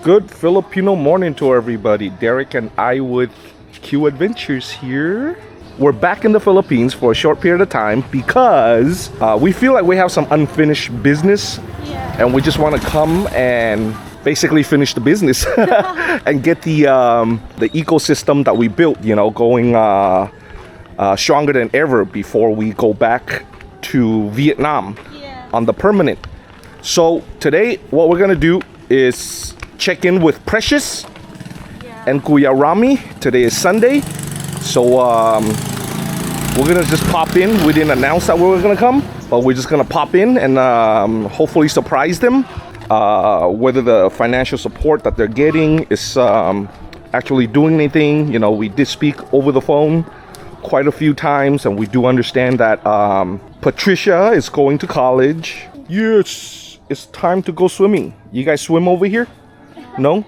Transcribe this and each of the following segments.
Good Filipino morning to everybody. Derek and I with Q Adventures here. We're back in the Philippines for a short period of time because we feel like we have some unfinished business, and we just want to come and basically finish the business and get the ecosystem that we built, going stronger than ever before we go back to Vietnam on the permanent. So today, what we're gonna do is check in with Precious and Kuya Rami. Today is Sunday, so we're gonna just pop in. We didn't announce that we were gonna come, but we're just gonna pop in and hopefully surprise them. Whether the financial support that they're getting is actually doing anything. We did speak over the phone quite a few times, and we do understand that Patricia is going to college. Yes, it's time to go swimming. You guys swim over here? No?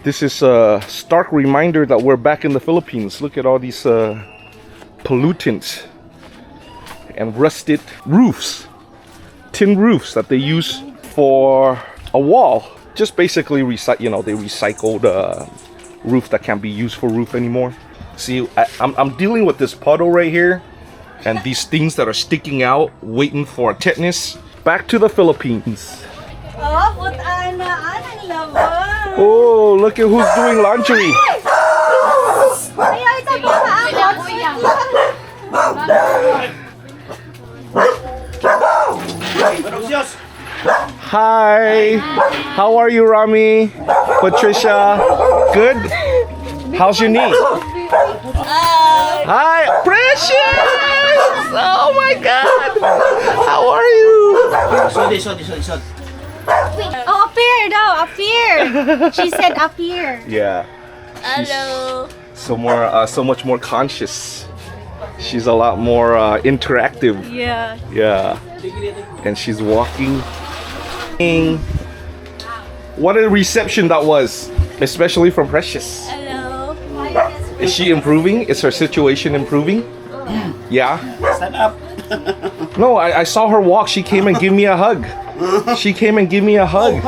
This is a stark reminder that we're back in the Philippines. Look at all these pollutants and rusted roofs, tin roofs that they use for a wall. Just basically they recycled roof that can't be used for roof anymore. See, I'm dealing with this puddle right here and these things that are sticking out waiting for tetanus. Back to the Philippines. Oh, look at who's doing laundry. Hi, how are you, Rami? Patricia, good? How's your knee? Hi, Precious! Oh my God! How are you? Oh, up here, no, up here. She said up here. Yeah. Hello. So much more conscious. She's a lot more interactive. Yeah. Yeah. And she's walking. What a reception that was, especially from Precious. Hello. Is she improving? Is her situation improving? Yeah. Stand up. No, I saw her walk. She came and gave me a hug. She came and gave me a hug.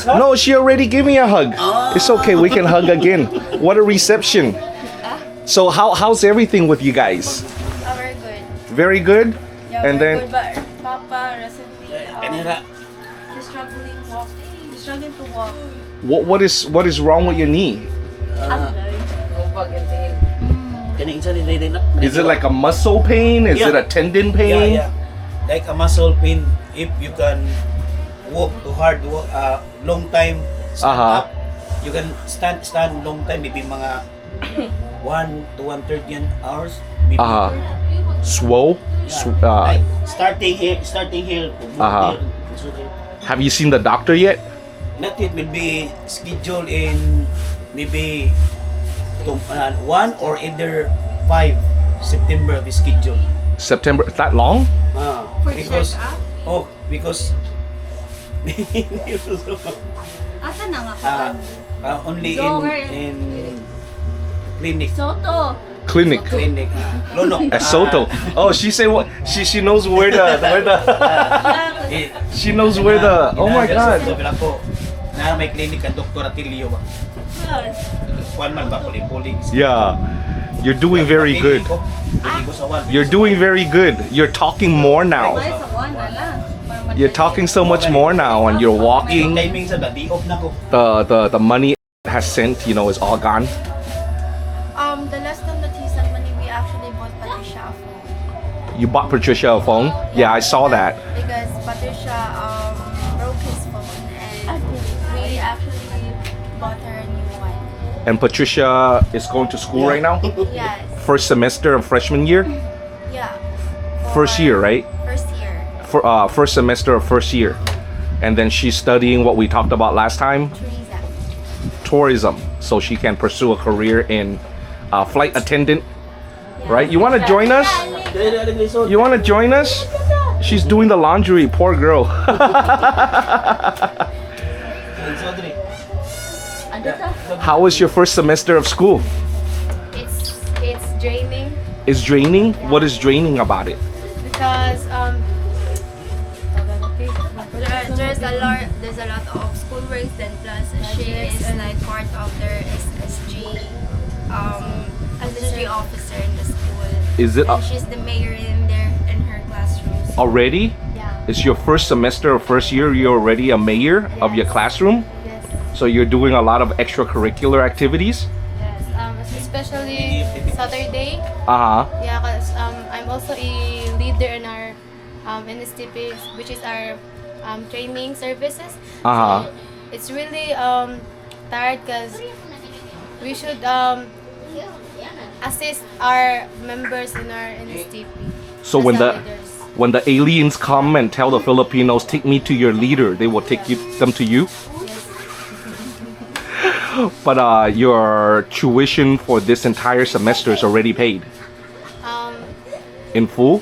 No, she already gave me a hug. It's okay. We can hug again. What a reception. So how's everything with you guys? Very good. Very good. Yeah, And very then good, but Papa recently he's struggling to walk. what is wrong with your knee? Is it like a muscle pain? Is it a tendon pain? Yeah. Like a muscle pain. If you can walk too hard, long time, stand up. You can stand long time, maybe mga 1 to 1/3 hours. Maybe. Swole? Like starting here. Have you seen the doctor yet? Not yet, will be scheduled in maybe 1 or either 5 September the schedule. September? That long? Because Asa na nga pa? only So, in clinic. Soto. Clinic. Lonok. Soto. Oh, she say what? She knows where the she knows where the. Oh my God. Na may clinic ang Dr. Atilio ba? Kuan man ba puli-puli? Yeah, you're doing very good. You're doing very good. You're talking more now. You're talking so much more now, and you're walking. Timing sa di off na ko. The money has sent, is all gone. The last time that he sent money, we actually bought Patricia a phone. You bought Patricia a phone? Yeah, I saw that. Because Patricia broke his phone, and we actually bought her a new one. And Patricia is going to school right now? Yes. First semester of freshman year? Yeah. First year, right? First year. First semester of first year. And then she's studying what we talked about last time? Tourism. So she can pursue a career in flight attendant. Right? You want to join us? You want to join us? She's doing the laundry. Poor girl. How was your first semester of school? It's draining. It's draining? What is draining about it? Because there's a lot of school works, then plus she is like part of their SSG officer in the school. Is it And she's the mayor in her classroom. already? Yeah. It's your first semester or first year, you're already a mayor of your classroom? Yes. So you're doing a lot of extracurricular activities? Yes, especially Saturday. Uh-huh. Yeah, cause I'm also a leader in our NSTP, which is our training services. Uh-huh. So it's really tired because we should assist our members in our NSTP. So as when our the leaders. when the aliens come and tell the Filipinos, take me to your leader, they will take them to you? But your tuition for this entire semester is already paid Um, in full?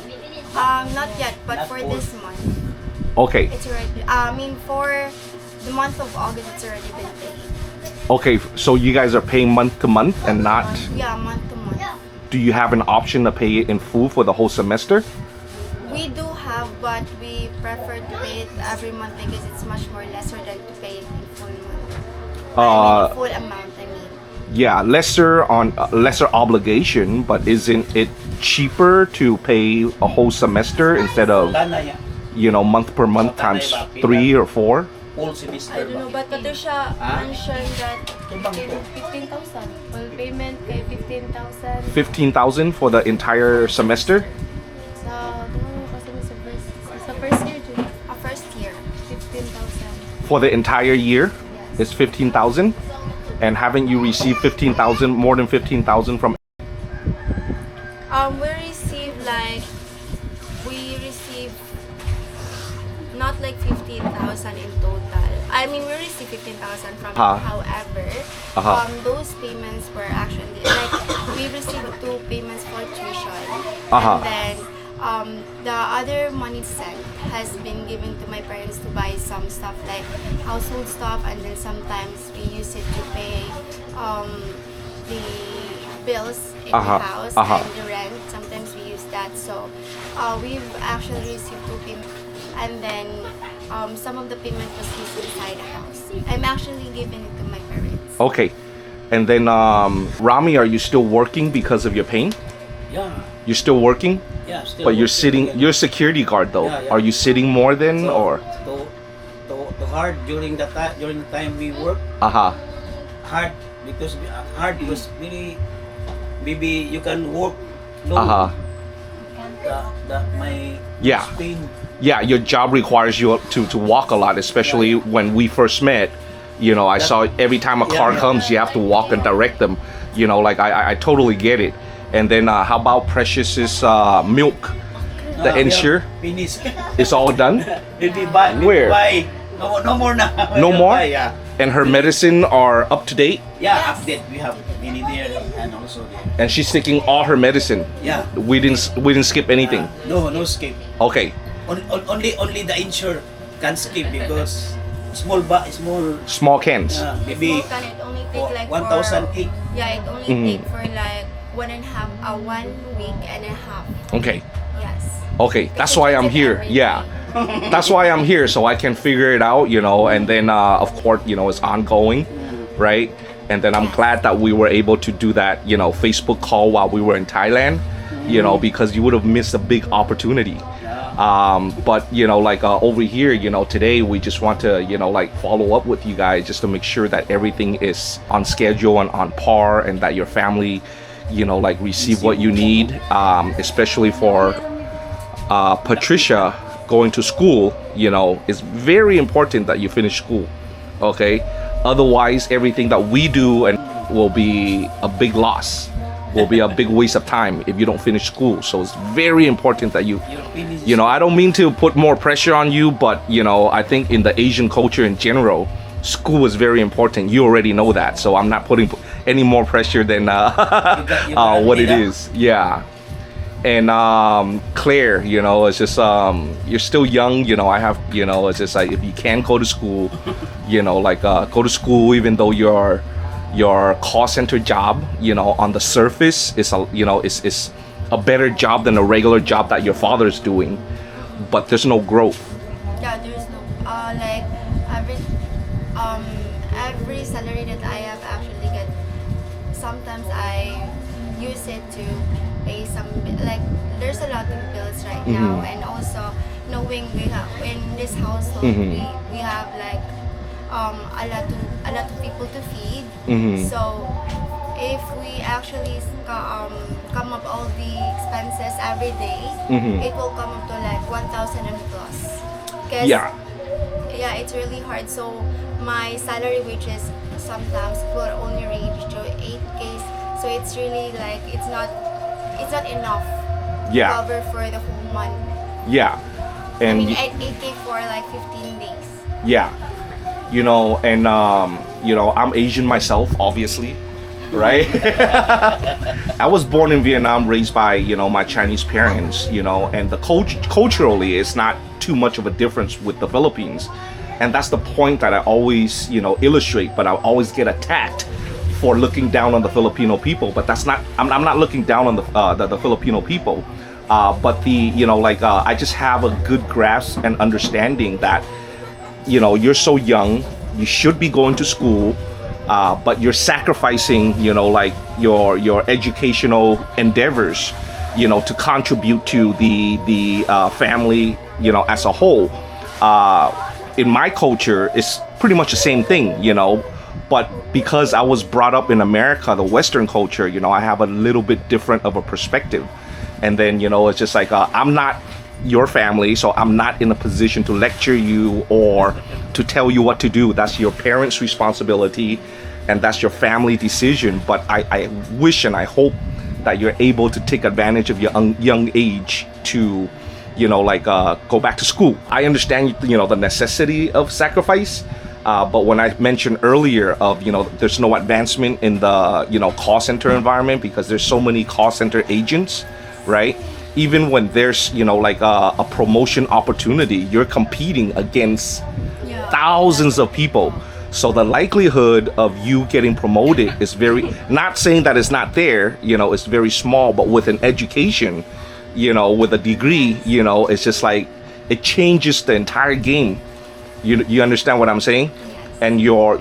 Not yet, but for this month, Okay. it's already. I mean, for the month of August, it's already been paid. Okay, so you guys are paying month to month and not, Yeah, month to month. do you have an option to pay it in full for the whole semester? We do have, but we prefer to pay it every month because it's much more lesser than to pay it in full month. Full amount, I mean. Yeah, lesser obligation, but isn't it cheaper to pay a whole semester instead of, Tana ya. month per month times 3 or 4? Whole semester. I don't know, but Patricia Ah? mentioned that 15,000. Full payment kay 15,000. 15,000 for the entire semester? Sa first year, Jun. First year. 15,000. For the entire year? Yes. It's 15,000? And haven't you received 15,000, more than 15,000 from? We receive not like 15,000 in total. I mean, we received 15,000 from Uh-huh. however, Uh-huh. those payments were actually like we received 2 payments for tuition, Uh-huh. and then the other money sent has been given to my parents to buy some stuff like household stuff, and then sometimes we use it to pay the bills in Uh-huh. the house Uh-huh. and the rent. Sometimes we use that. So we've actually received 2 payments, and then some of the payment was used inside the house. I'm actually giving it to my parents. Okay. And then, Rami, are you still working because of your pain? Yeah. You're still working? Yeah, still. But you're working. sitting, you're a security guard though. Yeah, yeah. Are you sitting more than, So, or? to hard during the time we work, Uh-huh. hard because really maybe you can work low. Uh-huh. My Yeah. pain. Yeah, your job requires you to walk a lot, especially when we first met. I saw every time a car Yeah. comes, you have to walk and direct them. I totally get it. And then how about Precious's milk? The ensure? Finish. It's all done? Maybe buy. Where? Buy. No more na. No more? Buy, yeah. And her medicine are up to date? Yeah, update. We have many there and also there. And she's taking all her medicine. Yeah. We didn't skip anything. No skip. Okay. Only the insure can skip because small Small cans. maybe Small can it only take like 1,008. Yeah, it only Mhm. take for like 1 week and a half. Okay. Yes. Okay. That's why I'm here. Yeah. That's why I'm here, so I can figure it out, and then of course, it's ongoing, right? And then I'm glad that we were able to do that, Facebook call while we were in Thailand, because you would have missed a big opportunity. But over here, today we just want to, follow up with you guys just to make sure that everything is on schedule and on par, and that your family, receive what you need, especially for Patricia going to school. It's very important that you finish school, okay? Otherwise, everything that we do and will be a big loss, will be a big waste of time if you don't finish school. So it's very important that you I don't mean to put more pressure on you, but I think in the Asian culture in general, school is very important. You already know that, so I'm not putting any more pressure than what it is. Yeah. And Claire, it's just you're still young. I have, it's just like if you can go to school, go to school, even though your call center job, on the surface is is a better job than a regular job that your father's doing, but there's no growth. Yeah, there's no like every salary that I have actually get, sometimes I use it to pay some, like, there's a lot of bills right now, and also knowing we have in this household, we have like a lot of people to feed. So if we actually come up all the expenses every day, it will come up to like 1,000 and plus. 'Cause, yeah, it's really hard. So my salary, which is sometimes will only range to 8K. So it's really like it's not enough to cover for the whole month. Yeah. And I mean, 8K for like 15 days. Yeah. You know, and you know, I'm Asian myself, obviously, right? I was born in Vietnam, raised by, you know, my Chinese parents, you know, and the culturally it's not too much of a difference with the Philippines. And that's the point that I always, you know, illustrate, but I always get attacked for looking down on the Filipino people. But that's not, I'm not looking down on the Filipino people. But you know, like, I just have a good grasp and understanding that, you know, you're so young, you should be going to school, but you're sacrificing, you know, like your educational endeavors, you know, to contribute to the family, you know, as a whole. In my culture, it's pretty much the same thing, you know, but because I was brought up in America, the Western culture, you know, I have a little bit different of a perspective. And then, you know, it's just like, I'm not your family, so I'm not in a position to lecture you or to tell you what to do. That's your parents' responsibility and that's your family decision. But I wish and I hope that you're able to take advantage of your young age to, you know, like, go back to school. I understand, you know, the necessity of sacrifice, but when I mentioned earlier of, you know, there's no advancement in the, you know, call center environment because there's so many call center agents, right? Even when there's, you know, like a promotion opportunity, you're competing against thousands of people. So the likelihood of you getting promoted is very, not saying that it's not there, you know, it's very small, but with an education, you know, with a degree, you know, it's just like, it changes the entire game. You understand what I'm saying? And your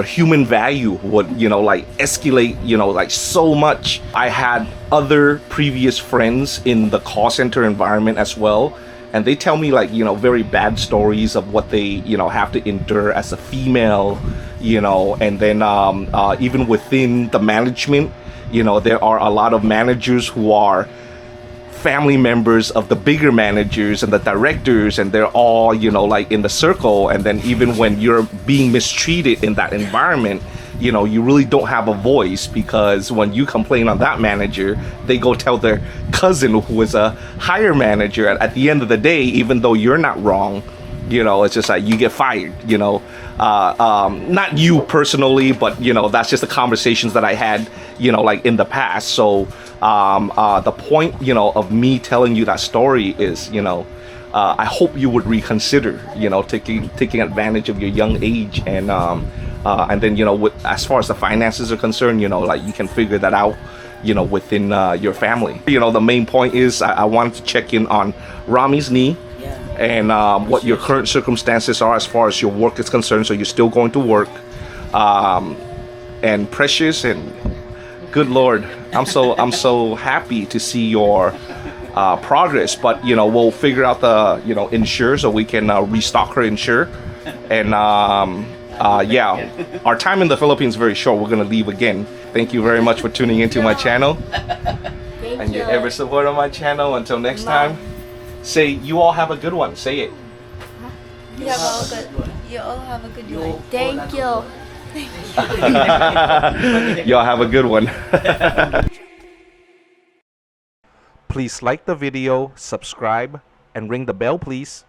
human value would, you know, like escalate, you know, like so much. I had other previous friends in the call center environment as well, and they tell me, like, you know, very bad stories of what they, you know, have to endure as a female, you know. And then even within the management, you know, there are a lot of managers who are family members of the bigger managers and the directors, and they're all, you know, like in the circle. And then even when you're being mistreated in that environment, you know, you really don't have a voice, because when you complain on that manager, they go tell their cousin who is a higher manager. At the end of the day, even though you're not wrong, you know, it's just like you get fired, you know. Not you personally, but, you know, that's just the conversations that I had, you know, like in the past. So the point, you know, of me telling you that story is, you know, I hope you would reconsider, you know, taking advantage of your young age, and then, you know, as far as the finances are concerned, you know, like you can figure that out, you know, within your family. You know, the main point is I wanted to check in on Rami's knee. And what your current circumstances are as far as your work is concerned. So you're still going to work, and Precious, and good Lord, I'm so happy to see your progress. But, you know, we'll figure out the, you know, insure so we can restock her insure. And yeah, our time in the Philippines is very short. We're gonna leave again. Thank you very much for tuning into my channel. And your ever support on my channel. Until next time. Say, you all have a good one. Say it. You all have a good one. Thank you. Y'all have a good one. Please like the video, subscribe, and ring the bell, please.